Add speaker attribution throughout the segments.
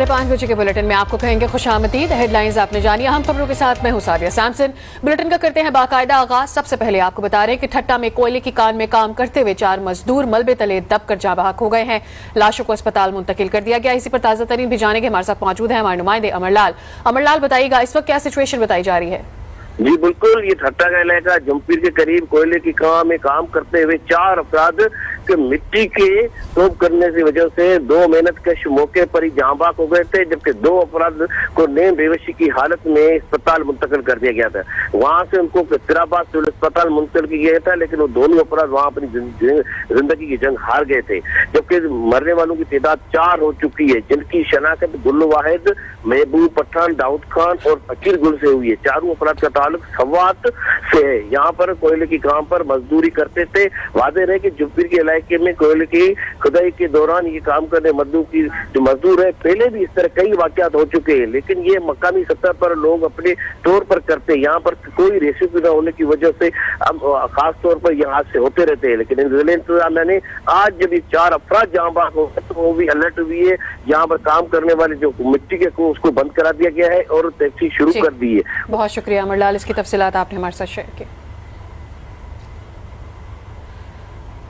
Speaker 1: 5 बजे के बुलेटिन में आपको कहेंगे खुशामदीद। हेडलाइंस आपने जानी, अहम खबरों के साथ मैं हूं सादिया सैमसन। बुलेटिन का करते हैं बाकायदा आगाज। सबसे पहले आपको बता रहे हैं कि ठट्टा में कोयले की कान में काम करते हुए 4 मजदूर मलबे तले दबकर जाँ बहक हो गए हैं। लाशों को अस्पताल मुंतकिल कर दिया गया। इसी पर ताज़ा तरीन भी जानेंगे, हमारे साथ मौजूद है हमारे नुमाइंदे अमरलाल। बताइएगा इस वक्त क्या सिचुएशन बताई जा रही है?
Speaker 2: जी बिल्कुल, ये ठट्टा का इलाका जमपीर के करीब कोयले की काम में काम करते हुए 4 अफराद के मिट्टी के तोप करने की वजह से 2 मेहनतकश मौके पर ही जाँ बहक हो गए थे, जबकि 2 अफराद को नीम बेहोशी की हालत में अस्पताल मुंतकिल कर दिया गया था। वहां से उनको फिराबाद सिविल अस्पताल मुंतकिल किया गया था, लेकिन वो दोनों अफराद वहां अपनी जिंदगी की जंग हार गए थे। जबकि मरने वालों की तादाद 4 हो चुकी है, जिनकी शनाख्त गुल वाहिद, महबूब पठान, दाऊद खान और फकीर गुल से हुई है। चारों अफराद का ताल्लुक सवात से है। यहाँ पर कोयले की काम पर मजदूरी करते थे। वादे रहे कि जमपीर के इलाके में कोयले की खुदाई के दौरान ये काम करने जो मजदूर है, पहले भी इस तरह कई वाकयात हो चुके हैं, लेकिन ये मकामी सतह पर लोग अपने तौर पर करते हैं। यहाँ पर कोई रेसिपी न होने की वजह से अब खास तौर पर यहाँ से होते रहते हैं। लेकिन जिले इंतजामिया ने आज जब ये 4 अफराद जहाँ बहक हो गए तो वो भी अलर्ट हुई है। यहाँ पर काम करने वाले जो मिट्टी के को उसको बंद करा दिया गया है और टैक्सी शुरू कर दी है।
Speaker 1: बहुत शुक्रिया अमरलाल, इसकी तफसीलात आपने हमारे साथ शेयर की।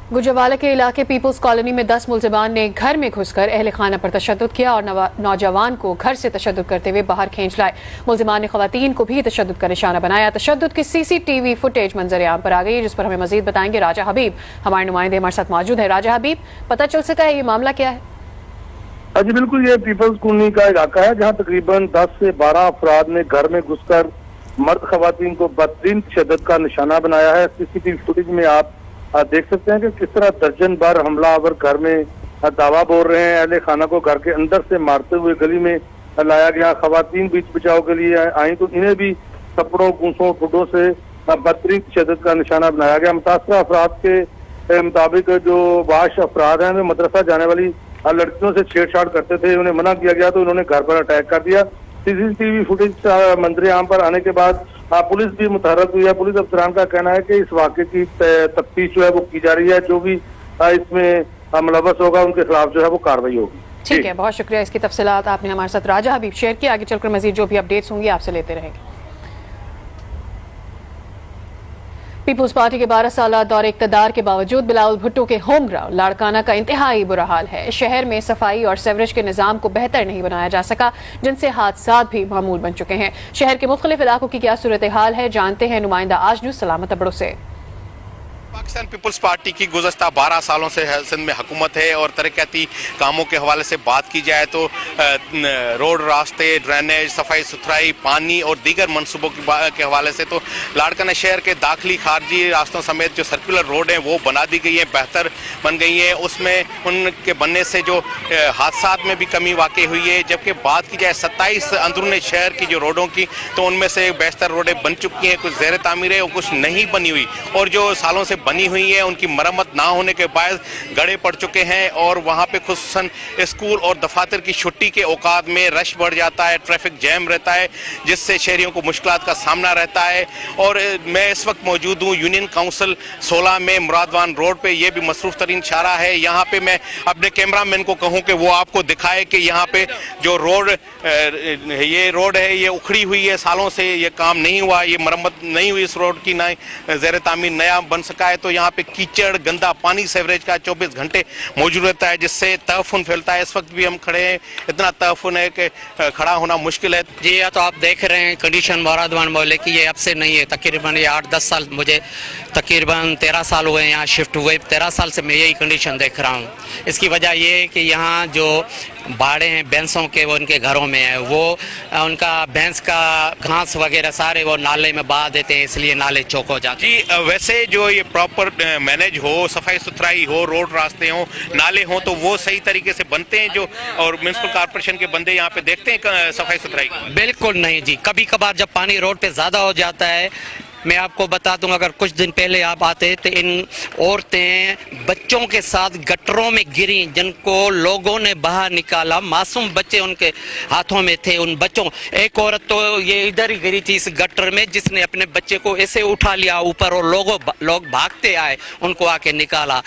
Speaker 1: गुजरावाला के इलाके पीपल्स कॉलोनी में 10 मुलजिमान ने घर में घुसकर अहल खाना पर तशद्दुद किया और नौजवान को घर से तशद्दुद करते हुए बाहर खींच लाए। मुलजिमान ने खवातीन को भी तशद्दुद का निशाना बनाया। तशद्दुद की CCTV फुटेज मंजर आम पर आ गई है, जिस पर हमें मजीद बताएंगे राजा हबीब। हमारे नुमाइंदे हमारे साथ मौजूद है। राजा हबीब, पता चल सका है ये मामला क्या है?
Speaker 3: जी बिल्कुल, ये पीपल्स कॉलोनी का इलाका है जहाँ तकरीबन 10 से 12 अफराद ने घर में घुसकर मर्द खवातीन को बदतरीन तशद्दुद का निशाना बनाया है। CCTV फुटेज में आप देख सकते हैं कि किस तरह दर्जन भर हमलावर घर में दावा बोल रहे हैं। अहले खाना को घर के अंदर से मारते हुए गली में लाया गया। खवातीन बीच बचाव के लिए आई तो इन्हें भी कपड़ों, गूंसों, ठुड्डों से बदतरीन तशद्दुद का निशाना बनाया गया। मुतासरा अफराद के मुताबिक जो बाश अफराद हैं वे मदरसा जाने वाली लड़कियों से छेड़छाड़ करते थे। उन्हें मना किया गया तो उन्होंने घर पर अटैक कर दिया। CCTV फुटेज मंजर आम पर आने के बाद पुलिस भी मुतहर्रक हुई है। पुलिस अफसरान का कहना है कि इस वाक़े की तफ्तीश जो है वो की जा रही है। जो भी इसमें मुलव्वस होगा उनके खिलाफ जो है वो कार्रवाई होगी।
Speaker 1: ठीक है, बहुत शुक्रिया, इसकी तफसीलात आपने हमारे साथ राजा हबीब शेयर की। आगे चलकर मजीद जो भी अपडेट्स होंगी आपसे लेते रहेंगे। पीपुल्स पार्टी के 12 साल दौरे इक़्तिदार के बावजूद बिलावल भुट्टो के होम ग्राउंड लाड़काना का इंतहाई बुरा हाल है। शहर में सफाई और सीवरेज के निज़ाम को बेहतर नहीं बनाया जा सका, जिनसे हादसात भी मामूल बन चुके हैं। शहर के मुख्तलिफ इलाकों की क्या सूरत हाल है, जानते हैं नुमाइंदा आज न्यूज़ सलामत अबड़ो से।
Speaker 4: पाकिस्तान पीपल्स पार्टी की गुज़श्ता 12 सालों से सिंध में हुकूमत है और तरक्याती कामों के हवाले से बात की जाए तो रोड, रास्ते, ड्रेनेज, सफाई सुथराई, पानी और दीगर मनसूबों के हवाले से तो लाड़काना शहर के दाखिली खारजी रास्तों समेत जो सर्कुलर रोड हैं वो बना दी गई हैं, बेहतर बन गई हैं। उसमें उनके बनने से जो हादसात में भी कमी वाक़ई हुई है। जबकि बात की जाए 27 अंदरून शहर की जो रोडों की तो उनमें से बेहतर रोडें बन चुकी हैं, कुछ ज़ेर तामीर है और कुछ नहीं बनी हुई, और जो सालों से बनी हुई है उनकी मरम्मत ना होने के बाद गड़े पड़ चुके हैं। और वहाँ पे खुसूसन स्कूल और दफातर की छुट्टी के औकात में रश बढ़ जाता है, ट्रैफिक जैम रहता है, जिससे शहरियों को मुश्किलात का सामना रहता है। और मैं इस वक्त मौजूद हूँ यूनियन काउंसिल 16 में मुरादवान रोड पे। ये भी मसरूफ़ तरीन शारा है। यहाँ पे मैं अपने कैमरामैन को कहूँ कि वो आपको दिखाए कि यहाँ पे जो रोड है ये उखड़ी हुई है, सालों से ये काम नहीं हुआ, ये मरम्मत नहीं हुई इस रोड की, ना ज़ेर तामीर नया बन सका है। तो यहाँ पे कीचड़, गंदा पानी सीवरेज का 24 घंटे मौजूद रहता है, जिससे तहफ़ुन फैलता है। इस वक्त भी हम खड़े हैं, इतना तहफ़ुन है कि खड़ा होना मुश्किल है।
Speaker 5: जी या तो आप देख रहे हैं कंडीशन मुरादवान मोहल्ले की, ये अब से नहीं है, तकरीबन ये 8-10 साल, मुझे तकरीबन 13 साल हुए यहाँ शिफ्ट हुए। 13 साल से मैं यही कंडीशन देख रहा हूँ। इसकी वजह ये है कि यहाँ जो बाड़े हैं भैंसों के वो उनके घरों में है, वो उनका भैंस का घास वगैरह सारे वो नाले में बहा देते हैं, इसलिए नाले चौक हो जाते हैं।
Speaker 4: जी वैसे जो ये प्रॉपर मैनेज हो, सफाई सुथराई हो, रोड रास्ते हो, नाले हो, तो वो सही तरीके से बनते हैं जो, और म्युनिसिपल कॉर्पोरेशन के बंदे यहाँ पे देखते हैं सफाई सुथराई?
Speaker 5: बिल्कुल नहीं जी, कभी कभार जब पानी रोड पे ज़्यादा हो जाता है मैं आपको बता दूं, अगर कुछ दिन पहले आप आते तो इन औरतें बच्चों के साथ गटरों में गिरी, जिनको लोगों ने बाहर निकाला, मासूम बच्चे उनके हाथों में थे। उन बच्चों, एक औरत तो ये इधर ही गिरी थी इस गटर में, जिसने अपने बच्चे को ऐसे उठा लिया ऊपर और लोग भागते आए, उनको आके निकाला।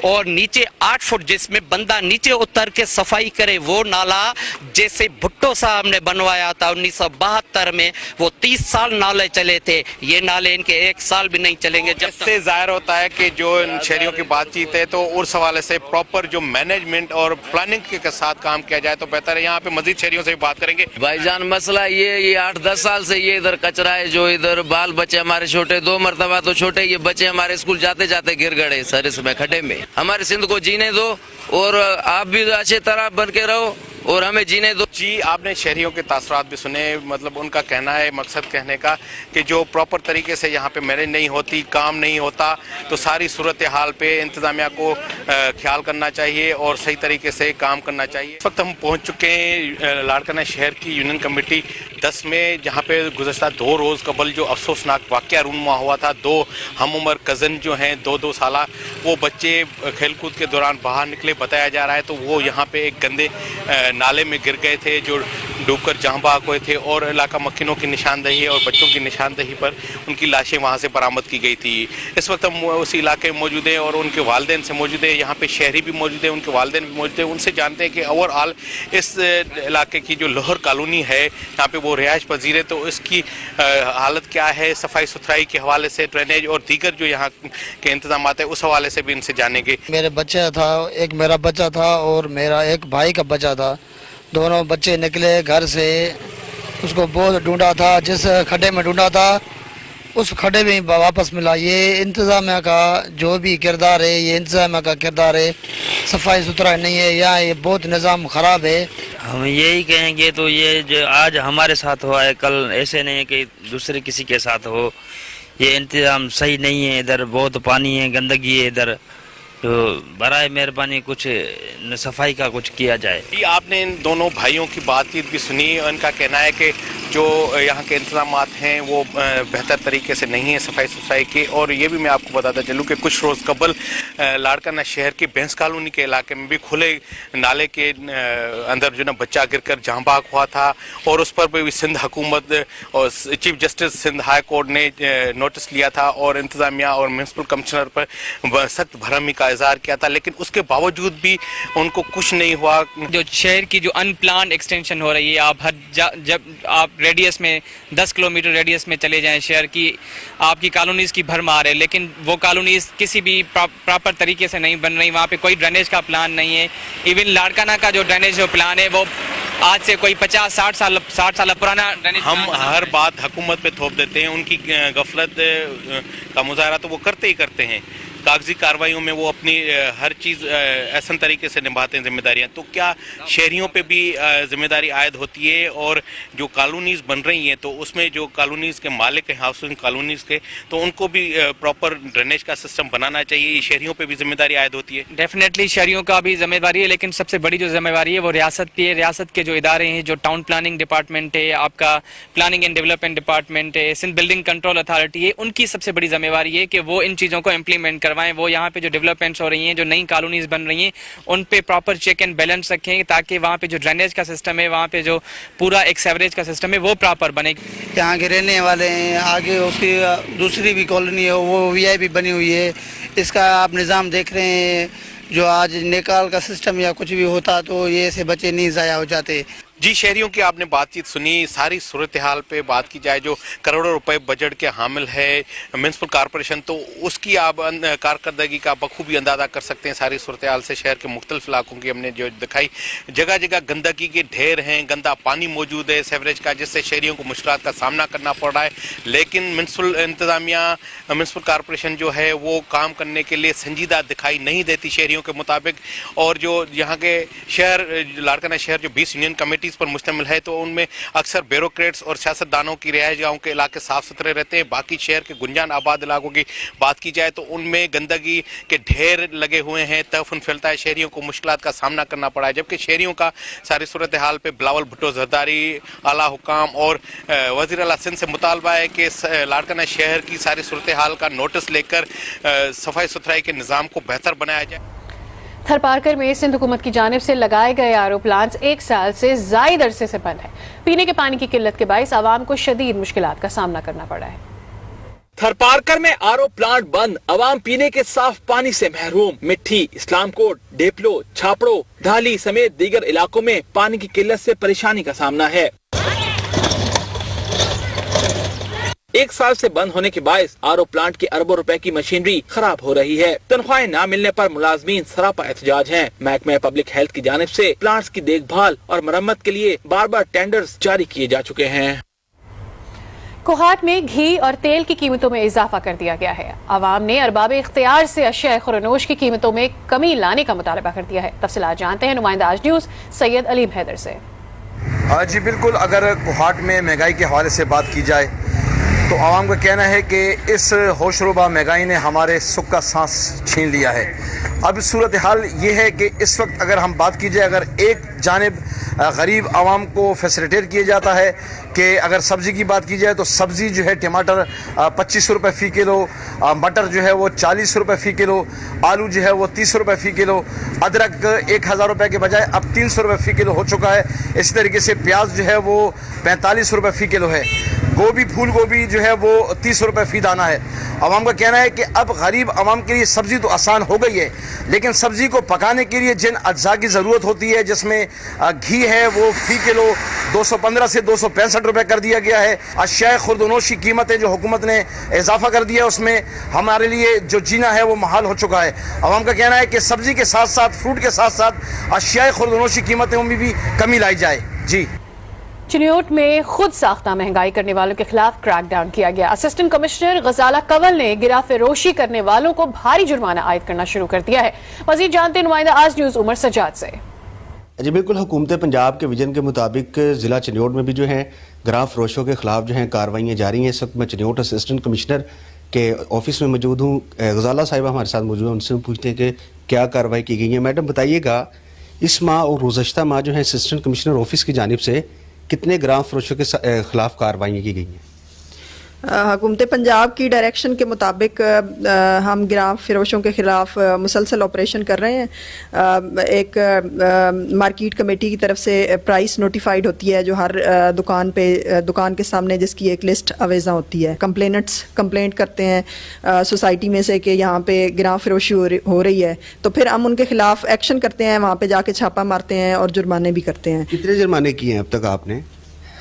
Speaker 5: और नीचे 8 फुट जिसमें बंदा नीचे उतर के सफाई करे, वो नाला जैसे भुट्टो साहब ने बनवाया था 1972 में, वो 30 साल नाले चले थे, ये नाले इनके 1 साल भी नहीं चलेंगे। जब
Speaker 4: इससे जाहिर होता है कि जो इन शहरियों की बातचीत है तो उस हवाले से प्रॉपर जो मैनेजमेंट और प्लानिंग के साथ काम किया जाए तो बेहतर है। यहाँ पे मजीद शहरियों से भी बात करेंगे।
Speaker 6: भाईजान मसला ये 8-10 साल से ये इधर कचरा है, जो इधर बाल बच्चे हमारे छोटे, 2 मरतबा तो छोटे ये बच्चे हमारे स्कूल जाते जाते गिर गए सर इसमें खड्डे में। हमारे सिंध को जीने दो और आप भी अच्छी तरह बन के रहो और हमें जीने दो।
Speaker 4: जी, आपने शहरियों के तासरात भी सुने, मतलब उनका कहना है, मकसद कहने का कि जो प्रॉपर तरीके से यहाँ पे मैनेज नहीं होती, काम नहीं होता, तो सारी सूरत हाल पे इंतज़ामिया को ख्याल करना चाहिए और सही तरीके से काम करना चाहिए। इस वक्त हम पहुँच चुके हैं लाड़काना शहर की यूनियन कमेटी 10 में, जहाँ पे गुज़श्ता 2 रोज़ कबल जो अफसोसनाक वाक़या रूनुमा हुआ था। 2 हम उम्र कज़न जो हैं 2-2 साला, वो बच्चे खेलकूद के दौरान बाहर निकले, बताया जा रहा है, तो वो यहाँ पे एक गंदे नाले में गिर गए थे जो डूबकर जहाँ बहाक हुए थे, और इलाका मक्खिनों की निशानदही और बच्चों की निशानदही पर उनकी लाशें वहाँ से बरामद की गई थी। इस वक्त हम उस इलाके में मौजूद हैं और उनके वालिदैन से मौजूद हैं। यहाँ पे शहरी भी मौजूद हैं, उनके वालिदैन भी मौजूद हैं। उनसे जानते हैं कि ओवरऑल इस इलाके की जो लोहर कॉलोनी है, यहाँ पे वो रिहाइश पजीर है, तो इसकी हालत क्या है, सफाई सुथराई के हवाले से, ड्रेनेज और दीगर जो यहाँ के इंतजाम है, उस हवाले से भी इनसे जानेंगे।
Speaker 7: मेरे बच्चा था, एक मेरा बच्चा था और मेरा एक भाई का बच्चा था। दोनों बच्चे निकले घर से, उसको बहुत ढूंढा था, जिस खड्डे में ढूंढा था उस खड्डे में वापस मिला। ये इंतज़ामिया का जो भी किरदार है, ये इंतज़ामिया का किरदार है, सफाई सुथरा नहीं है, यहाँ ये बहुत निज़ाम ख़राब है।
Speaker 6: हम यही कहेंगे, तो ये जो आज हमारे साथ हुआ है, कल ऐसे नहीं है कि दूसरे किसी के साथ हो। ये इंतज़ाम सही नहीं है, इधर बहुत पानी है, गंदगी है इधर, तो बराए मेहरबानी कुछ सफाई का कुछ किया जाए।
Speaker 4: जी, आपने इन दोनों भाइयों की बातचीत भी सुनी। उनका कहना है कि जो यहाँ के इंतजाम हैं वो बेहतर तरीके से नहीं है सफाई सुथराई के। और ये भी मैं आपको बताता चलूँ कि कुछ रोज़ कबल लाड़काना शहर के बैंस कॉलोनी के इलाके में भी खुले नाले के अंदर जो ना बच्चा गिरकर जहाँ बहाक हुआ था, और उस पर भी सिंध हुकूमत और chief justice Sindh high court ने नोटिस लिया था और इंतज़ामिया और म्यूनसिपल कमिश्नर पर सख्त भरमी का इज़हार किया था, लेकिन उसके बावजूद भी उनको कुछ नहीं हुआ।
Speaker 8: जो शहर की जो अनप्लान एक्सटेंशन हो रही है, आप जब आप रेडियस में 10 किलोमीटर रेडियस में चले जाएं शहर की, आपकी कॉलोनीज़ की भरमार है, लेकिन वो कॉलोनीज़ किसी भी प्रॉपर तरीके से नहीं बन रही। वहाँ पे कोई ड्रेनेज का प्लान नहीं है। इवन लाड़काना का जो ड्रेनेज जो प्लान है वो आज से कोई 50-60 साल पुराना ड्रेनेज। हम
Speaker 4: हर बात हुकूमत पे थोप देते हैं, उनकी गफलत का मुजाहरा तो वो करते ही करते हैं। कागजी कार्रवाइयों में वो अपनी हर चीज़ ऐसा तरीके से निभाते हैं जिम्मेदारियां। तो क्या शहरियों पे भी जिम्मेदारी आयद होती है? और जो कॉलोनीज़ बन रही हैं तो उसमें जो कॉलोनीज़ के मालिक हैं, हाउसिंग कॉलोनीज़ के, तो उनको भी प्रॉपर ड्रेनेज का सिस्टम बनाना चाहिए। ये शहरियों पे भी जिम्मेदारी आयद होती है।
Speaker 8: डेफिनेटली शहरियों का भी जिम्मेदारी है, लेकिन सबसे बड़ी जो जिम्मेदारी है वो रियासत की है। रियासत के जो इदारे हैं, जो टाउन प्लानिंग डिपार्टमेंट है, आपका प्लानिंग एंड डेवलपमेंट डिपार्टमेंट है, सिंध बिल्डिंग कंट्रोल अथॉरिटी है, उनकी सबसे बड़ी जिम्मेदारी है कि वो इन चीज़ों को इम्प्लीमेंट करवाएं। वो यहाँ पे जो डेवलपमेंट्स हो रही हैं, जो नई कॉलोनीज बन रही हैं, उन पे प्रॉपर चेक एंड बैलेंस रखें, ताकि वहाँ पे जो ड्रेनेज का सिस्टम है, वहाँ पे जो पूरा एक सेवरेज का सिस्टम है वो प्रॉपर बने।
Speaker 7: यहाँ के रहने वाले हैं, आगे उसकी दूसरी भी कॉलोनी है वो वीआईपी बनी हुई है, इसका आप निज़ाम देख रहे हैं। जो आज निकाल का सिस्टम या कुछ भी होता तो ये ऐसे बच्चे नहीं ज़ाया हो जाते।
Speaker 4: जी, शहरियों की आपने बातचीत सुनी। सारी सूरत हाल पे बात की जाए, जो करोड़ों रुपए बजट के हामिल है म्यूनसिपल कॉरपोरेशन, तो उसकी आप कारकर्दगी का बखूबी अंदाज़ा कर सकते हैं। सारी सूरत हाल से शहर के मुख्तलिफ इलाकों की हमने जो दिखाई, जगह जगह गंदगी के ढेर हैं, गंदा पानी मौजूद है सेवरेज का, जिससे शहरियों को मुश्किलात का सामना करना पड़ रहा है। लेकिन म्यूनसिपल इंतज़ामिया, म्यूनसिपल कॉरपोरेशन जो है वो काम करने के लिए संजीदा दिखाई नहीं देती शहरियों के मुताबिक। और जो यहाँ के शहर लाड़काना शहर जो 20 यूनियन कमेटी चीज़ पर मुश्तमिल है, तो उनमें अक्सर ब्यूरोक्रेट्स और सियासतदानों की रिहाइश गाहों के इलाके साफ सुथरे रहते हैं। बाकी शहर के गुंजान आबाद इलाकों की बात की जाए तो उनमें गंदगी के ढेर लगे हुए हैं, तफन फैलता है, शहरियों को मुश्किलात का सामना करना पड़ा है। जबकि शहरियों का सारी सूरत हाल पे बिलावल भुट्टो जरदारी, आला हुकाम और वज़ीर आला सिंध से मुतालबा है कि लाड़काना शहर की सारी सूरत हाल का नोटिस लेकर सफाई सुथराई के निज़ाम को बेहतर बनाया जाए।
Speaker 1: थरपारकर में सिंध हुकूमत की जानिब से लगाए गए आरओ प्लांट्स 1 साल से जायद अरसे से बंद है। पीने के पानी की किल्लत के बाइस आवाम को शदीद मुश्किलात का सामना करना पड़ा है।
Speaker 9: थरपारकर में आरओ प्लांट बंद, आवाम पीने के साफ पानी से महरूम। मिट्टी, इस्लामकोट, डेपलो, छापड़ो, धाली समेत दीगर इलाकों में पानी की किल्लत से परेशानी का सामना है। 1 साल से बंद होने के बायस आरओ प्लांट की अरबों रुपए की मशीनरी खराब हो रही है। तनख्वाहें न मिलने पर मुलाजमीन सरापा एहतजाज हैं। महकमे पब्लिक हेल्थ की जानिब से प्लांट्स की देखभाल और मरम्मत के लिए बार बार टेंडर्स जारी किए जा चुके हैं।
Speaker 1: कोहाट में घी और तेल की कीमतों में इजाफा कर दिया गया है। आवाम ने अरबाब इख्तियार से अशिया खुरनोश की कीमतों में कमी लाने का मुतालबा कर दिया है। तफसीलात जानते हैं नुमाइंदा आज न्यूज़ सैयद अलीम हैदर से।
Speaker 10: जी बिल्कुल, अगर कोहाट में महंगाई के हवाले से बात की जाए तो आवाम का कहना है कि इस होशरुबा महंगाई ने हमारे सुख का सांस छीन लिया है। अब सूरत हाल ये है कि इस वक्त अगर हम बात की जाए, अगर एक जानिब गरीब आवाम को फैसिलिटेट किया जाता है कि अगर सब्ज़ी की बात की जाए तो सब्ज़ी जो है टमाटर 25 रुपये फ़ी किलो, मटर जो है वो 40 रुपये फ़ी किलो, आलू जो है वो 30 रुपये फ़ी किलो, अदरक 1000 रुपये के बजाय अब 300 रुपये फ़ी किलो हो चुका है। इसी तरीके से प्याज जो है वो 45 रुपये फ़ी किलो है। गोभी, फूल गोभी जो है वो 30 रुपये फ़ी दाना है। आवाम का कहना है कि अब गरीब आवाम के लिए सब्ज़ी तो आसान हो गई है, लेकिन सब्ज़ी को पकाने के लिए जिन अज्जा की ज़रूरत होती है, जिसमें घी है वो फ़ी किलो 215 से 265 रुपये कर दिया गया है। अशिया खुर्दनोश की कीमतें जो हुकूमत ने इजाफा कर दिया, उसमें हमारे लिए जो जीना है वो महाल हो चुका है। आवाम का कहना है कि सब्ज़ी के साथ साथ, फ्रूट के साथ साथ अशिया खुर्दनोश की कीमतों में भी कमी लाई जाए। जी,
Speaker 1: चिन्योट में खुद साख्ता महंगाई करने वालों के खिलाफ क्रैकडाउन किया गया। असिस्टेंट कमिश्नर गजाला कंवल ने गिरा फरोशी करने वालों को भारी जुर्माना आयद करना शुरू कर दिया है। मजीद जानते नुमाइंदा आज न्यूज़ उमर सजाद से।
Speaker 11: जी बिल्कुल, हुकूमत पंजाब के विजन के मुताबिक ज़िला चिन्योट में भी जो है गिरा फरोशों के खिलाफ जो है कार्रवाइयाँ जारी हैं। इस वक्त मैं चिन्योट असिस्टेंट कमिश्नर के ऑफिस में मौजूद हूँ। गजाला साहिबा हमारे साथ मौजूद हैं, उनसे पूछते हैं कि क्या कार्रवाई की गई है। मैडम बताइएगा, इस माह और गुज़श्ता माह जो है असिस्टेंट कमिश्नर ऑफिस की जानिब से कितने ग्राम फरोशों के खिलाफ कार्रवाई की गई हैं?
Speaker 12: हुकूमत पंजाब की डायरेक्शन के मुताबिक हम ग्राम फरोशों के ख़िलाफ़ मुसलसल ऑपरेशन कर रहे हैं। एक मार्केट कमेटी की तरफ से प्राइस नोटिफाइड होती है जो हर दुकान के सामने जिसकी एक लिस्ट अवेज़ा होती है। कंप्लेनेंट्स कंप्लेंट करते हैं सोसाइटी में से कि यहाँ पे ग्राम फरोशी हो रही है, तो फिर हम उनके खिलाफ एक्शन करते हैं, वहाँ पे जाके छापा मारते हैं और जुर्माने भी करते हैं।
Speaker 11: कितने जुर्माने किए हैं अब तक आपने?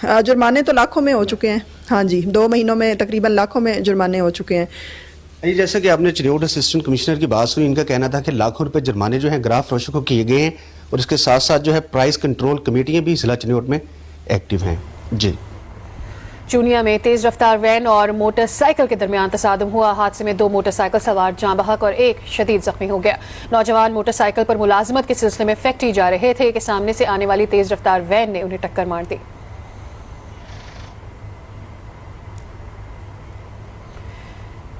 Speaker 12: जुर्माने तो लाखों में हो चुके हैं। हाँ जी, 2 महीनों में तकरीबन लाखों में जुर्माने हो चुके हैं।
Speaker 11: जैसा कि आपने चिन्योट असिस्टेंट कमिश्नर की बात सुनी, इनका कहना था कि लाखों रुपए जुर्माने जो हैं ग्राम फरोशों को किए गए हैं और इसके साथ साथ जो है प्राइस कंट्रोल कमेटियां भी जिला चिन्योट में एक्टिव हैं। जी,
Speaker 1: चूनिया में तेज रफ्तार वैन और मोटरसाइकिल के दरमियान तसादुम हुआ। हादसे में 2 मोटरसाइकिल सवार जाँ बहक और एक शदीद जख्मी हो गया। नौजवान मोटरसाइकिल पर मुलाजमत के सिलसिले में फैक्ट्री जा रहे थे कि सामने से आने वाली तेज रफ्तार वैन ने उन्हें टक्कर मार दी।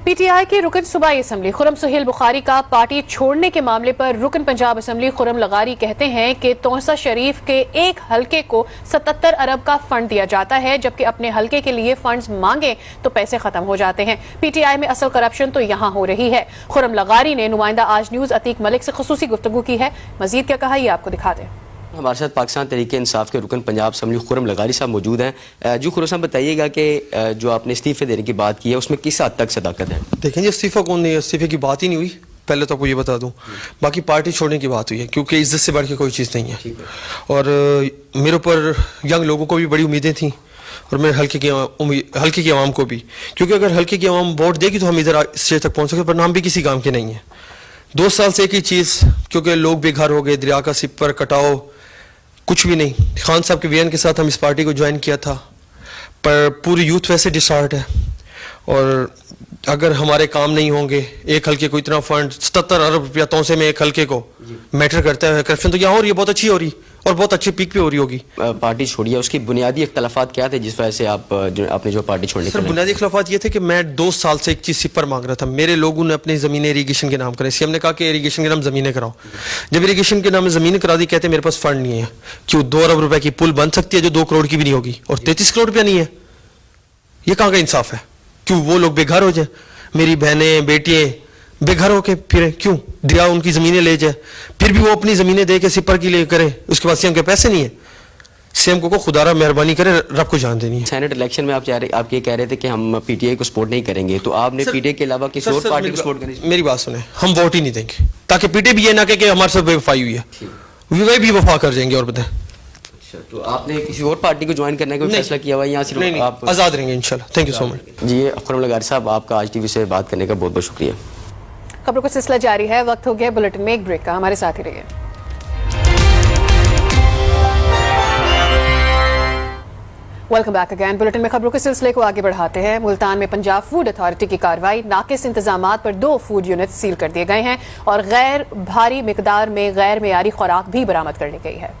Speaker 1: पीटीआई के रुकन सूबाई असम्बली खुरम सुहेल बुखारी का पार्टी छोड़ने के मामले पर रुकन पंजाब असम्बली खुरम लगारी कहते हैं कि तोहसा शरीफ के एक हलके को 77 अरब का फंड दिया जाता है, जबकि अपने हलके के लिए फंड्स मांगे तो पैसे खत्म हो जाते हैं। पीटीआई में असल करप्शन तो यहाँ हो रही है। खुरम लगारी ने नुमाइंदा आज न्यूज़ अतीक मलिक से खुसूसी गुफ्तगू की है। मजीद क्या कहा, ये आपको दिखा दें।
Speaker 13: हमारे साथ पाकिस्तान तहरीक इंसाफ के रुकन पंजाब असम्बली खुरम लगारी साहब मौजूद हैं। जो खुरम साहब बताइएगा कि जो आपने इस्तीफे देने की बात की है उसमें किस हद तक सदाकत है?
Speaker 14: देखें, इस्तीफा कौन नहीं, इस्तीफे की बात ही नहीं हुई, पहले तो आपको ये बता दूं। बाकी पार्टी छोड़ने की बात हुई है, क्योंकि इज्जत से बढ़ के कोई चीज़ नहीं है। और मेरे ऊपर यंग लोगों को भी बड़ी उम्मीदें थी और मेरे हल्के की आवाम को भी, क्योंकि अगर हल्के की आवाम वोट देगी तो हम इधर स्टेज तक पहुँच सकते, पर नाम भी किसी काम के नहीं है। 2 साल से एक ही चीज़, क्योंकि लोग बेघर हो गए, दरिया का सिपर कटाओ, कुछ भी नहीं। खान साहब के वीएन के साथ हम इस पार्टी को ज्वाइन किया था, पर पूरी यूथ वैसे डिसहार्ट है। और अगर हमारे काम नहीं होंगे, एक हल्के को इतना फंड 77 अरब रुपया तोसे में एक हल्के को मैटर करता है, करप्शन तो यहाँ हो रही है, बहुत अच्छी हो रही, और बहुत अच्छे पीक पे हो रही होगी।
Speaker 13: पार्टी छोड़ी है, उसकी बुनियादी इख्तलाफात क्या थे जिस वजह से आपने जो पार्टी छोड़ने
Speaker 14: सर, बुनियादी इख्तलाफात ये थे कि मैं 2 साल से एक चीज़ सिपर मांग रहा था। मेरे लोगों ने अपनी ज़मीनें इरीगेशन के नाम करें। सीएम ने कहा कि इरीगेशन के नाम ज़मीनें कराओ। जब इरीगेशन के नाम में ज़मीनें करा दी, कहते मेरे पास फंड नहीं है। क्यों 2 अरब रुपए की पुल बन सकती है जो 2 करोड़ की भी नहीं होगी, और 33 करोड़ रुपया नहीं है? ये कहाँ का इंसाफ है? क्यों वो लोग बेघर हो जाए, मेरी बहनें बेटियाँ बेघर होके फिर क्यों दिया उनकी ज़मीनें ले जाए, फिर भी वो अपनी ज़मीनें दे के सिपर की ले करे, उसके बाद सीएम के पैसे नहीं है। सीएम को खुदारा मेहरबानी करे, रब को जान देनी है।
Speaker 13: सेनेट इलेक्शन में आप ये कह रहे थे कि हम पीटीआई को सपोर्ट नहीं करेंगे, तो आपने पीटीआई के अलावा किसी और पार्टी को सपोर्ट करने?
Speaker 14: मेरी बात सुने, हम वोट ही नहीं देंगे ताकि पीटीआई भी ये ना कहे कि हमारे साथ बेवफाई हुई है, वे भी वफा कर जाएंगे। और बताएं,
Speaker 13: तो आपने किसी और पार्टी को ज्वाइन करने का फैसला किया हुआ है? यहाँ सिर्फ
Speaker 14: नहीं,
Speaker 13: आप
Speaker 14: आज़ाद रहेंगे इंशाल्लाह। Thank you so much.
Speaker 13: जी, खुर्रम लगारी साहब, आपका आज टीवी से बात करने का बहुत बहुत शुक्रिया।
Speaker 1: खबरों का सिलसिला जारी है, वक्त हो गया बुलेटिन में एक ब्रेक का, हमारे साथ ही रहिए। Welcome back again. बुलेटिन में खबरों के सिलसिले को आगे बढ़ाते हैं। मुल्तान में पंजाब फूड अथॉरिटी की कार्रवाई, नाकिस इंतजामात पर 2 फूड यूनिट सील कर दिए गए हैं और गैर भारी मिकदार में गैर मेयारी खुराक भी बरामद कर ली गई है।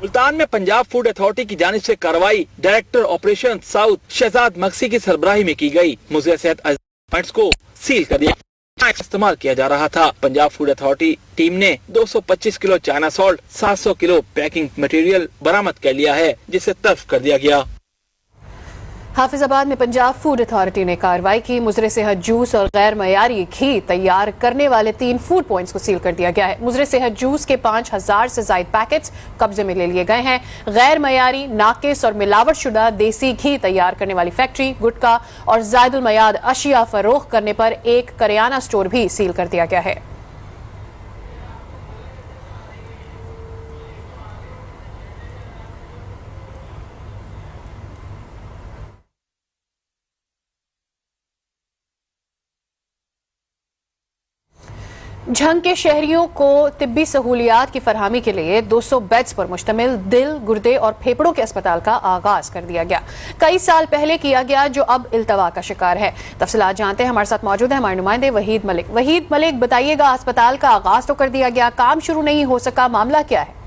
Speaker 9: मुल्तान में पंजाब फूड अथॉरिटी की जानिब से कार्रवाई डायरेक्टर ऑपरेशन साउथ शहजाद मक्सी की सरबराही में की गई। मुज़र सेहत पॉइंट्स को सील कर दिया, इस्तेमाल किया जा रहा था। पंजाब फूड अथॉरिटी टीम ने 225 kilo China salt, 700 kilo packing material बरामद कर लिया है, जिसे तल्फ कर दिया गया।
Speaker 1: हाफिजाबाद में पंजाब फूड अथॉरिटी ने कार्रवाई की। मुजरे सेहत जूस और गैर मयारी घी तैयार करने वाले 3 फूड पॉइंट्स को सील कर दिया गया है। मुजरे सेहत जूस के 5000 से ज्यादा पैकेट्स कब्जे में ले लिए गए हैं। गैर मयारी, नाकिस और मिलावट शुदा देसी घी तैयार करने वाली फैक्ट्री, गुटखा और जायदुल मयाद अशिया फरोख्त करने पर एक करियाना स्टोर भी सील कर दिया गया है। झंग के शहरियों को तिब्बी सहूलियात की फरहमी के लिए 200 बेड्स पर मुश्तमिल दिल, गुर्दे और फेफड़ों के अस्पताल का आगाज कर दिया गया। कई साल पहले किया गया, जो अब इल्तवा का शिकार है। तफसीलात जानते हैं, हमारे साथ मौजूद है हमारे नुमाइंदे वहीद मलिक। वहीद मलिक, बताइएगा, अस्पताल का आगाज तो कर दिया गया, काम शुरू नहीं हो सका, मामला क्या है?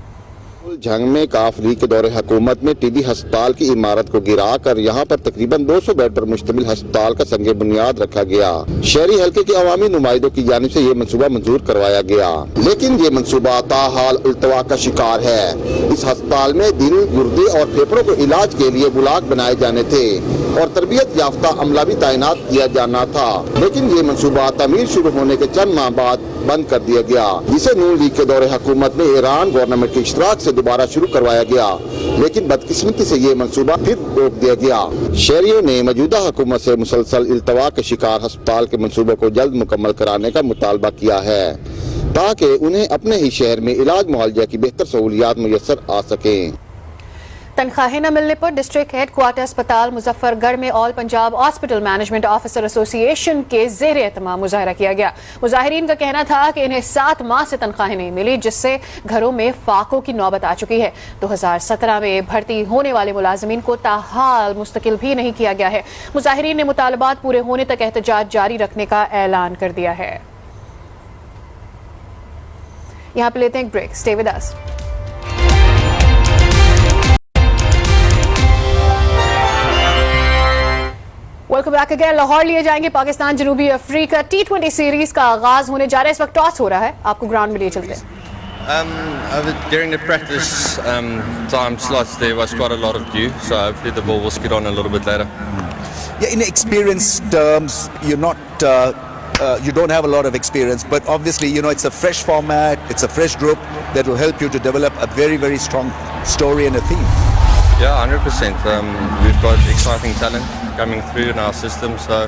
Speaker 15: झंग में काफरी के दौरे हुकूमत में टीबी अस्पताल की इमारत को गिरा कर यहाँ पर तकरीबन 200 बेड पर मुश्तमिल अस्पताल का संगे बुनियाद रखा गया। शहरी हल्के के अवामी नुमाइंदों की जानिब से ये मंसूबा मंजूर करवाया गया, लेकिन ये मंसूबा ताहाल इल्तवा का शिकार है। इस अस्पताल में दिल, गुर्दे और फेफड़ों को इलाज के लिए ब्लॉक बनाए जाने थे और तरबियत याफ्ता अमला भी तैनात किया जाना था, लेकिन ये मंसूबा तमीर शुरू होने के चंद माह बाद बंद कर दिया गया, जिसे नून लीग के दौरे हुकूमत में ईरान गवर्नमेंट के इश्तराक से दोबारा शुरू करवाया गया, लेकिन बदकिस्मती से ये मंसूबा फिर रोक दिया गया। शहरियों ने मौजूदा हुकूमत से मुसलसल इल्तवा के शिकार अस्पताल के मंसूबे को जल्द मुकम्मल कराने का मुतालबा किया है, ताकि उन्हें अपने ही शहर में इलाज मुआवजा की बेहतर सहूलियात मुयस्सर आ सकें।
Speaker 1: तनख्वाहें न मिलने पर डिस्ट्रिक्ट हेड क्वार्टर अस्पताल मुजफ्फरगढ़ में all Punjab hospital management officer association के जेर एहतमाम मुजाहरा किया गया। मुजाहिरीन का कहना था कि इन्हें 7 माह से तनख्वाहें नहीं मिली, जिससे घरों में फाकों की नौबत आ चुकी है। 2017 में भर्ती होने वाले मुलाजमीन को ताहाल मुस्तकिल भी नहीं किया गया है। मुजाहिरीन ने मुतालबात पूरे होने तक एहतजाज जारी रखने का ऐलान कर दिया है। यहाँ पे लेते हैं एक break, stay with us. Welcome back again. Lahore लिए जाएंगे पाकिस्तान जनूबी अफ्रीका T20 सीरीज का आगाज होने जा रहा है। इस वक्त टॉस हो रहा है, आपको ग्राउंड में लिए चलते हैं।
Speaker 16: During the practice time slots, there was quite a lot of dew, so hopefully the ball will skid on a little bit later.
Speaker 17: Yeah, in experience terms, you're not, you don't have a lot of experience, but obviously, you know, it's a fresh format, it's a fresh group that will help you to develop a very, very strong story and a theme.
Speaker 16: Yeah, 100%. We've got exciting talent coming through in our system, so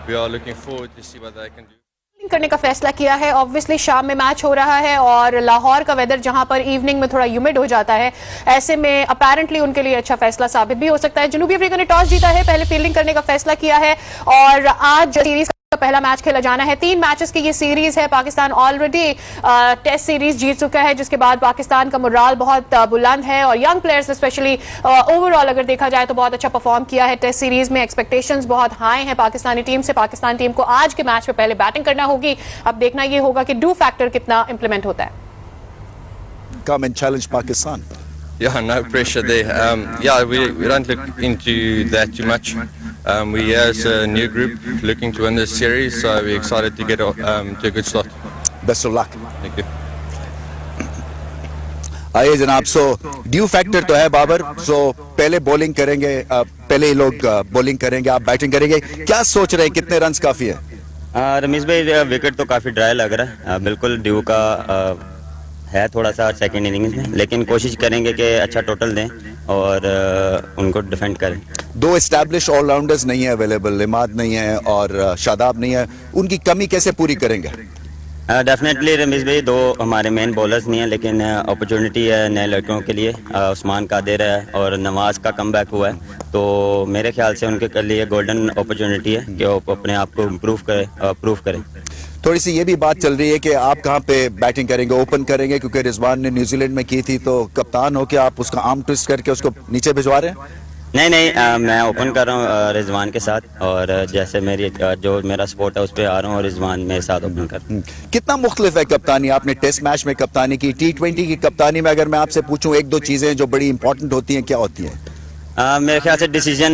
Speaker 16: we are looking forward to see what they can do.
Speaker 1: करने का फैसला किया है। Obviously शाम में match हो रहा है और लाहौर का वेदर जहां पर इवनिंग में थोड़ा ह्यूमिड हो जाता है, ऐसे में अपेरेंटली उनके लिए अच्छा फैसला साबित भी हो सकता है। जनूबी अफ्रीका ने टॉस जीता है, पहले फील्डिंग करने का फैसला किया है और आज सीरीज का पहला मैच खेला जाना है। 3 मैचेस की ये सीरीज है। पाकिस्तान ऑलरेडी टेस्ट सीरीज जीत चुका है, जिसके बाद पाकिस्तान का मोराल बहुत बुलंद है और यंग प्लेयर्स स्पेशली ओवरऑल अगर देखा जाए तो बहुत अच्छा परफॉर्म किया है टेस्ट सीरीज में। एक्सपेक्टेशंस बहुत हाई हैं पाकिस्तानी टीम से। पाकिस्तान टीम को आज के मैच में पहले बैटिंग करना होगी। अब देखना ये होगा कि डू फैक्टर कितना इंप्लीमेंट होता है।
Speaker 17: come and challenge Pakistan?
Speaker 16: Yeah, no pressure there. Yeah, we don't look into that too much. We as a new group looking to win this series, so we're excited to get to a good start.
Speaker 17: Best of luck.
Speaker 16: Thank you.
Speaker 17: आइए जनाब, so due factor तो है बाबर, सो पहले bowling करेंगे, पहले ही लोग bowling करेंगे, आप बैटिंग करेंगे, क्या सोच रहे हैं, कितने रन्स काफी है?
Speaker 18: रमेश भाई, विकेट तो काफ़ी ड्राई लग रहा है, बिल्कुल ड्यू का है थोड़ा सा सेकंड इनिंग्स में, लेकिन कोशिश करेंगे कि अच्छा टोटल दें और उनको डिफेंड करें।
Speaker 17: दो एस्टैब्लिश ऑलराउंडर्स नहीं है अवेलेबल, इमाद नहीं है और शादाब नहीं है, उनकी कमी कैसे पूरी करेंगे?
Speaker 18: डेफिनेटली रमेश भाई, दो हमारे मेन बॉलर्स नहीं है, लेकिन अपॉर्चुनिटी है नए लड़कों के लिए। उस्मान कादिर है और नवाज का कमबैक हुआ है, तो मेरे ख्याल से उनके लिए गोल्डन अपॉर्चुनिटी है कि वो अपने आप को प्रूव करें।
Speaker 17: थोड़ी सी ये भी बात चल रही है कि आप कहाँ पे बैटिंग करेंगे, ओपन करेंगे, क्योंकि रिजवान ने न्यूजीलैंड में की थी, तो कप्तान हो के आप उसका आर्म ट्विस्ट करके उसको नीचे भिजवा रहे हैं?
Speaker 18: नहीं, मैं ओपन कर रहा हूँ रिजवान के साथ, और जैसे जो मेरा सपोर्ट है उस पर आ रहा हूँ और रिजवान मेरे साथ ओपन कर रहा हूँ।
Speaker 17: कितना मुख्तलिफ है कप्तानी? आपने टेस्ट मैच में कप्तानी की, T20 की कप्तानी में अगर मैं आपसे पूछूं एक दो चीजें जो बड़ी इंपॉर्टेंट होती हैं, क्या होती हैं?
Speaker 18: मेरे ख्याल से डिसीजन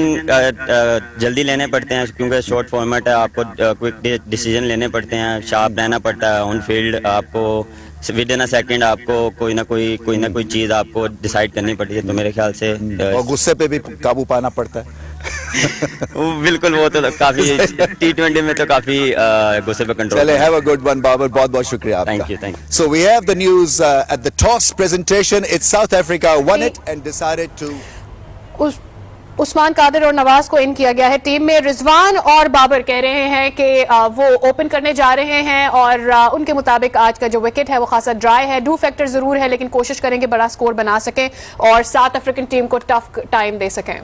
Speaker 18: जल्दी लेने पड़ते हैं, क्योंकि शॉर्ट फॉर्मेट है, आपको क्विक डिसीजन लेने पड़ते हैं, शार्प रहना पड़ता है ऑन फील्ड, आपको विद इन अ सेकंड आपको कोई ना कोई चीज आपको डिसाइड करनी पड़ती है, तो मेरे ख्याल से
Speaker 17: और गुस्से पे भी काबू पाना पड़ता है।
Speaker 18: बिल्कुल, वो तो काफी T20 में तो काफी गुस्से पे कंट्रोल।
Speaker 17: चले, have a good one Babar, बहुत बहुत शुक्रिया आपका।
Speaker 18: Thank you.
Speaker 17: So we have the news at the toss presentation, it's South Africa won it and decided to.
Speaker 1: Usman Qadir और नवाज को इन किया गया है टीम में। रिजवान और बाबर कह रहे हैं कि वो ओपन करने जा रहे हैं और उनके मुताबिक आज का जो विकेट है वो खासा ड्राई है। डू फैक्टर जरूर है, लेकिन कोशिश करेंगे बड़ा स्कोर बना सकें और साउथ अफ्रीकन टीम को टफ टाइम दे सकें।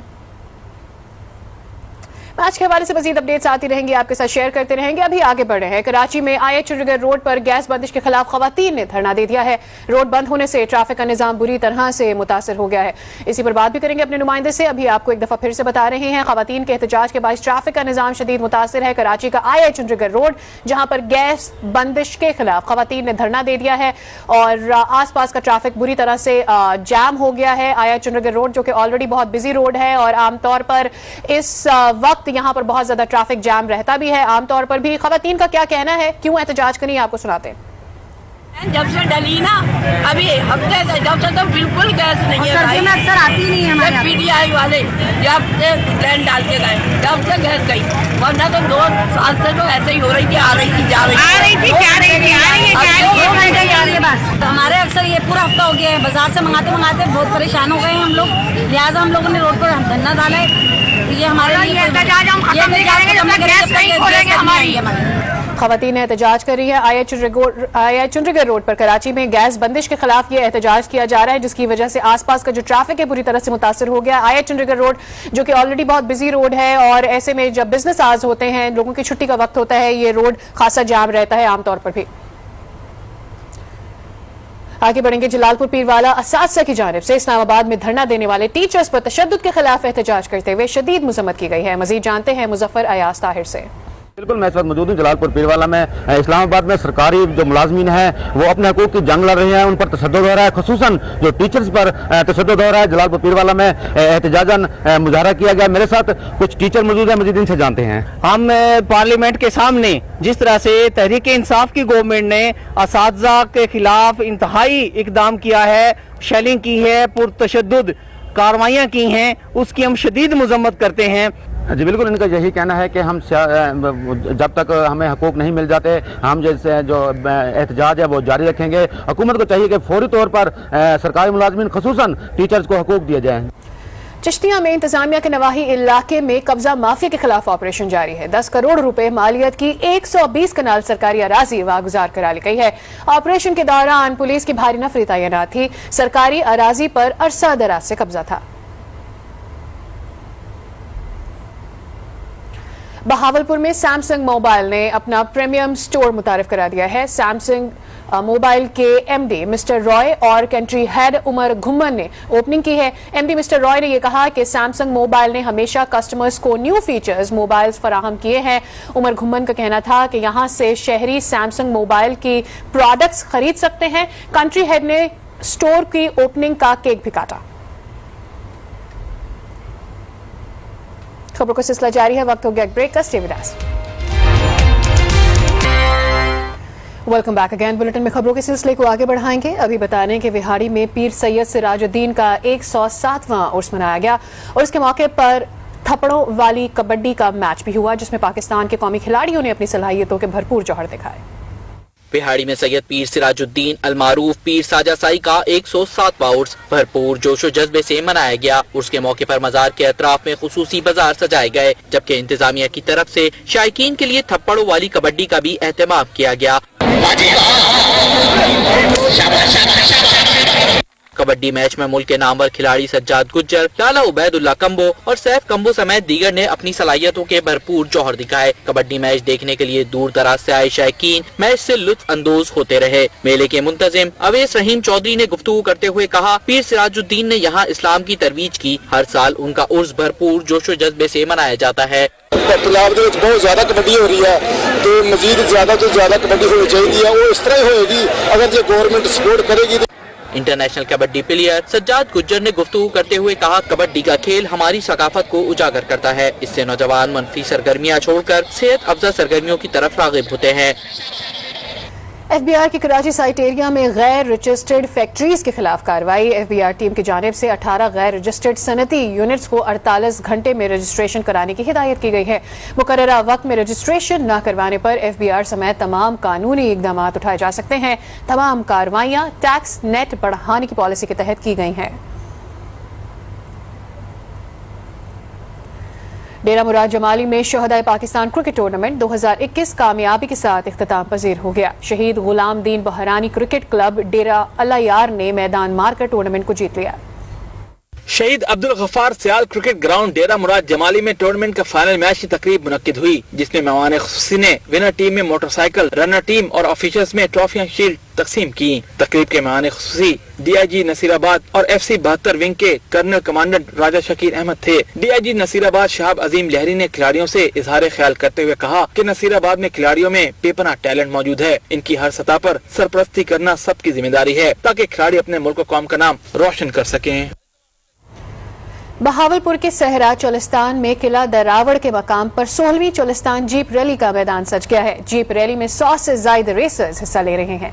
Speaker 1: मैच के हवाले से मजीद अपडेट्स आती रहेंगी, आपके साथ शेयर करते रहेंगे। अभी आगे बढ़ रहे हैं। कराची में IH चंडीगढ़ रोड पर गैस बंदिश के खिलाफ खवातीन ने धरना दे दिया है। रोड बंद होने से ट्रैफिक का निजाम बुरी तरह से मुतासर हो गया है। इसी पर बात भी करेंगे अपने नुमाइंदे से। अभी आपको एक दफा फिर से बता रहे हैं, खवातीन के एहतजाज के बाद ट्रैफिक का निजाम शदीद मुतासर है। कराची का IH चंडीगढ़ रोड, जहां पर गैस बंदिश के खिलाफ खवातीन ने धरना दे दिया है और आस पास का ट्रैफिक बुरी तरह से जैम हो गया है। IH चंडीगढ़ रोड जो कि ऑलरेडी बहुत बिजी रोड है और आमतौर पर इस वक्त यहाँ पर बहुत ज्यादा ट्रैफिक जैम रहता भी है। आमतौर पर भी खवातीन का क्या कहना है, क्यों एहतजाज करें, आपको सुनाते हैं।
Speaker 19: जब से डली ना, अभी हफ्ते से जब से तो बिल्कुल गैस नहीं है भाई, अक्सर आती नहीं है हमारे PTI वाले जब से लैंड डाल के गए, जब से गैस गई, वरना तो 2 साल से तो ऐसे ही हो रही थी, आ रही थी, जा रही थी, आ रही थी, क्या रही थी, आ रही है, क्या रही है बस। तो हमारे अक्सर ये पूरा हफ्ता हो गया है, बाजार से मंगाते बहुत परेशान हो गए हैं हम लोग, लिहाजा हम लोगों ने रोड पर धरना डाला है। ये हमारे लिए एहतजाज हम खत्म नहीं करेंगे जब तक गैस नहीं खोलेंगे हमारी।
Speaker 1: खवातीन एहतजाज कर रही है। IH चंडीगढ़ रोड पर कराची में गैस बंदिश के खिलाफ ये एहतजाज किया जा रहा है, जिसकी वजह से आसपास का जो ट्रैफिक है बुरी तरह से मुतासर हो गया। IH चंडीगढ़ रोड जो कि ऑलरेडी बहुत बिजी रोड है और ऐसे में जब बिजनेस आवर्स होते हैं, लोगों की छुट्टी का वक्त होता है, ये रोड खासा जाम रहता है आमतौर पर भी। आगे बढ़ेंगे। जलालपुर पीरवाला असातिज़ा की जानिब से इस्लामाबाद में धरना देने वाले टीचर्स पर तशद्दुद के खिलाफ एहतजाज करते हुए शदीद मजम्मत की गई है। मजीद जानते हैं मुजफ्फर अयाज ताहिर से।
Speaker 20: बिल्कुल, मैं इस वक्त मौजूद हूँ जलालपुर पीरवाला में। इस्लामाबाद में सरकारी जो मुलाजमीन हैं वो अपने हकूक़ की जंग लड़ रहे हैं, उन पर तशद्दुद हो रहा है, खुसूसन जो टीचर्स पर तशद्दुद हो रहा है। जलालपुर पीरवाला में एहतजाजन मुजाहरा किया गया। मेरे साथ कुछ टीचर मौजूद हैं, मजीद इनसे जानते हैं।
Speaker 21: हम पार्लियामेंट के सामने जिस तरह से तहरीक इंसाफ की गवर्नमेंट ने असातिज़ा के खिलाफ इंतहाई इकदाम किया है, शेलिंग की है, पुरतशद्दुद कार्रवाइयाँ की हैं, उसकी हम शदीद मजम्मत करते हैं।
Speaker 20: जी बिल्कुल, इनका यही कहना है कि हम जब तक हमें हकूक़ नहीं मिल जाते, हम जैसे जो एहतजाज है वो जारी रखेंगे। हुकूमत को चाहिए कि फौरी तौर पर सरकारी मुलाजमीन खुसूसन टीचर्स को हकूक़ दिए जाएँ।
Speaker 1: चिश्तिया में इंतजामिया के नवाही इलाके में कब्जा माफिया के खिलाफ ऑपरेशन जारी है। 10 करोड़ रुपए मालियत की 120 कनाल सरकारी अराजी वागुजार करा ली गई है। ऑपरेशन के दौरान पुलिस की भारी नफरी तैनात थी। सरकारी अराजी पर अरसा दराज से कब्जा था। बहावलपुर में सैमसंग मोबाइल ने अपना प्रीमियम स्टोर मुतारिफ करा दिया है। सैमसंग मोबाइल के MD मिस्टर रॉय और कंट्री हेड उमर घुम्मन ने ओपनिंग की है। MD मिस्टर रॉय ने यह कहा कि सैमसंग मोबाइल ने हमेशा कस्टमर्स को न्यू फीचर्स मोबाइल्स फराहम किए हैं। उमर घुम्मन का कहना था कि यहां से शहरी सैमसंग मोबाइल की प्रोडक्ट्स खरीद सकते हैं। कंट्री हेड ने स्टोर की ओपनिंग का केक भी काटा। खबरों का सिलसिला जारी है, वक्त हो गया एक ब्रेक का। Stay with us. Welcome back again. Bulletin में खबरों के सिलसिले को आगे बढ़ाएंगे। अभी बता रहे हैं कि विहाड़ी में पीर सैयद सिराजुद्दीन का 107वां उर्स मनाया गया और इसके मौके पर थप्पड़ों वाली कबड्डी का मैच भी हुआ, जिसमें पाकिस्तान के कौमी खिलाड़ियों ने अपनी सलाहियतों के भरपूर जौहर दिखाए।
Speaker 2: बिहाड़ी में सैयद पीर सिराजुद्दीन अलमारूफ पीर साजा साई का 107वां उर्स भरपूर जोशो जज्बे से मनाया गया। उर्स के मौके पर मजार के अतराफ में खुसूसी बाजार सजाए गए, जबकि इंतजामिया की तरफ से शायकीन के लिए थप्पड़ों वाली कबड्डी का भी एहतमाम किया गया। कबड्डी मैच में मुल्क के नामवर खिलाड़ी सज्जाद गुज्जर, लाला उबैदुल्ला कंबो और सैफ कंबो समेत दीगर ने अपनी सलाहियतों के भरपूर जौहर दिखाए। कबड्डी मैच देखने के लिए दूर दराज से आए शायकीन मैच से लुत्फ अंदोज होते रहे। मेले के मुंतजिम अवैस रहीम चौधरी ने गुफ्तगू करते हुए कहा, पीर सिराजुद्दीन ने यहाँ इस्लाम की तरवीज की। हर साल उनका उर्स भरपूर जोशो जज्बे से मनाया जाता है।
Speaker 22: पंजाब ਦੇ ਵਿੱਚ बहुत ज्यादा कबड्डी हो रही है, तो मजीद ज्यादा तो ज्यादा कबड्डी होनी चाहिए। वो इस तरह ही होगी अगर जो गवर्नमेंट सपोर्ट करेगी।
Speaker 2: इंटरनेशनल कबड्डी प्लेयर सज्जाद गुज्जर ने गुफ्तगू करते हुए कहा, कबड्डी का खेल हमारी सकाफत को उजागर करता है। इससे नौजवान मनफी सरगर्मियां छोड़कर सेहत अफजा सरगर्मियों की तरफ राग़िब होते हैं।
Speaker 1: FBI की कराची साइट एरिया में गैर रजिस्टर्ड फैक्ट्रीज के खिलाफ कार्रवाई। FBI टीम की जानिब से 18 गैर रजिस्टर्ड सनती यूनिट्स को 48 घंटे में रजिस्ट्रेशन कराने की हिदायत की गई है। मुकर्ररा वक्त में रजिस्ट्रेशन न करवाने पर FBI समेत तमाम कानूनी इकदाम उठाए जा सकते हैं। तमाम कार्रवाइयाँ टैक्स नेट बढ़ाने की पॉलिसी के तहत की गई हैं। डेरा मुराद जमाली में शहदाए पाकिस्तान क्रिकेट टूर्नामेंट 2021 कामयाबी के साथ इख्तिताम पजीर हो गया। शहीद गुलाम दीन बहरानी क्रिकेट क्लब डेरा अल्लायार ने मैदान मारकर टूर्नामेंट को जीत लिया।
Speaker 9: शहीद अब्दुल गफ्फार सियाल क्रिकेट ग्राउंड डेरा मुराद जमाली में टूर्नामेंट का फाइनल मैच की तकरीब मुनक्किद हुई, जिसमें मेहमान खुसूसी ने विनर टीम में मोटरसाइकिल, रनर टीम और ऑफिसर्स में ट्रॉफियां शील्ड तकसीम की। तकरीब के मेहमान खुसूसी DIG नसीराबाद और FC 72 विंग के कर्नल कमांडेंट राजा शकीर अहमद थे। DIG नसीराबाद शहाब अजीम लहरी ने खिलाड़ियों से इजहार ख्याल करते हुए कहा कि नसीराबाद में खिलाड़ियों में बेपनाह टैलेंट मौजूद है। इनकी हर सतह पर सरपरस्ती करना सबकी जिम्मेदारी है, ताकि खिलाड़ी अपने मुल्क और कौम का नाम रोशन कर सकें।
Speaker 1: बहावलपुर के सहरा चोलिस्तान में किला दरावड़ के मकाम पर 16वीं चोलिस्तान जीप रैली का मैदान सज गया है। जीप रैली में 100 से ज्यादा रेसर्स हिस्सा ले रहे हैं।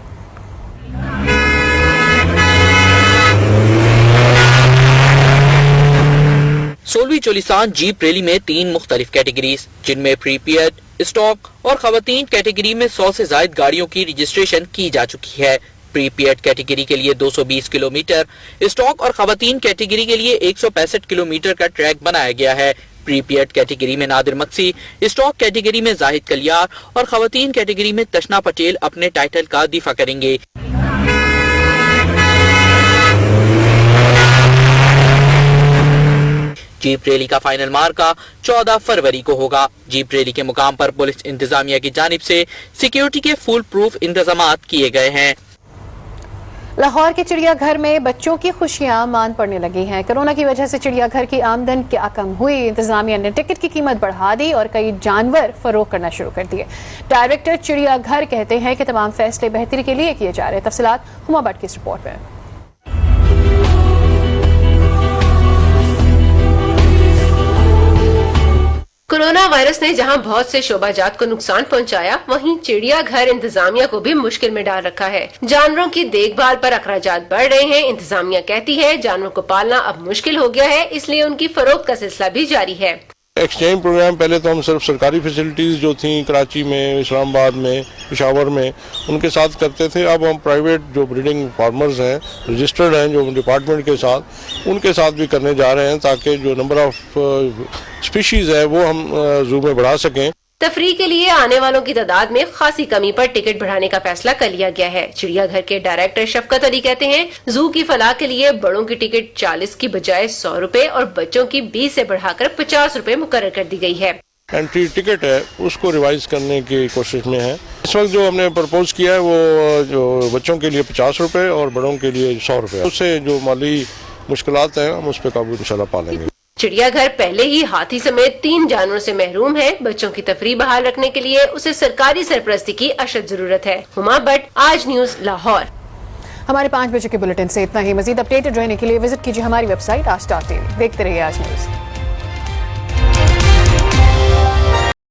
Speaker 2: 16वीं चोलिस्तान जीप रैली में 3 मुख्तलिफ कैटेगरीज, जिनमें प्रीपेड, स्टॉक और खवातीन कैटेगरी में 100 से ज्यादा गाड़ियों की रजिस्ट्रेशन की जा चुकी है। प्रीपेड कैटेगरी के लिए 220 किलोमीटर, स्टॉक और खवातीन कैटेगरी के लिए 165 किलोमीटर का ट्रैक बनाया गया है। प्रीपेड कैटेगरी में नादिर मक्सी, स्टॉक कैटेगरी में जाहिद कलियार और खवातीन कैटेगरी में तशना पटेल अपने टाइटल का दिफा करेंगे। जीप रैली का फाइनल मार्का 14 फरवरी को होगा। जीप रैली के मुकाम पर पुलिस इंतजामिया की जानिब से सिक्योरिटी के फुल प्रूफ इंतजाम किए गए हैं।
Speaker 1: लाहौर के चिड़ियाघर में बच्चों की खुशियां मान पड़ने लगी हैं। कोरोना की वजह से चिड़ियाघर की आमदन क्या कम हुई, इंतजामिया ने टिकट की कीमत बढ़ा दी और कई जानवर फरोख्त करना शुरू कर दिए। डायरेक्टर चिड़ियाघर कहते हैं कि तमाम फैसले बेहतरी के लिए किए जा रहे हैं। तफसीलात हुमा भट्ट की इस रिपोर्ट में।
Speaker 23: कोरोना वायरस ने जहां बहुत से शोभाजात को नुकसान पहुंचाया, वहीं चिड़ियाघर इंतजामिया को भी मुश्किल में डाल रखा है। जानवरों की देखभाल पर अखराजात बढ़ रहे हैं। इंतजामिया कहती है जानवरों को पालना अब मुश्किल हो गया है, इसलिए उनकी फरोख्त का सिलसिला भी जारी है।
Speaker 24: एक्सचेंज प्रोग्राम पहले तो हम सिर्फ सरकारी फैसिलिटीज़ जो थी कराची में, इस्लामाबाद में, पेशावर में, उनके साथ करते थे। अब हम प्राइवेट जो ब्रीडिंग फार्मर्स हैं, रजिस्टर्ड हैं जो डिपार्टमेंट के साथ, उनके साथ भी करने जा रहे हैं, ताकि जो नंबर ऑफ स्पीशीज़ है वो हम जू में बढ़ा सकें।
Speaker 23: तफरीह के लिए आने वालों की तादाद में खासी कमी पर टिकट बढ़ाने का फैसला कर लिया गया है। चिड़ियाघर के डायरेक्टर शफकत अली कहते हैं जू की फलाह के लिए बड़ों की टिकट 40 की बजाय 100 रुपए और बच्चों की 20 से बढ़ाकर 50 रुपए मुकर्रर कर दी गई है।
Speaker 24: एंट्री टिकट है उसको रिवाइज करने की कोशिश में है। इस वक्त जो हमने प्रपोज किया है वो जो बच्चों के लिए 50 रुपए और बड़ों के लिए 100 रुपए, उससे जो माली मुश्किलात हैं हम उस पर काबू इंशाल्लाह पा लेंगे।
Speaker 23: चिड़ियाघर पहले ही हाथी समेत 3 जानवरों से महरूम है। बच्चों की तफरीह बहाल रखने के लिए उसे सरकारी सरपरस्ती की अशद जरूरत है। हुमा भट्ट, आज न्यूज, लाहौर।
Speaker 1: हमारे 5 बजे के बुलेटिन से इतना ही। मजीद अपडेटेड रहने के लिए विजिट कीजिए हमारी वेबसाइट आज.tv। देखते रहिए आज न्यूज।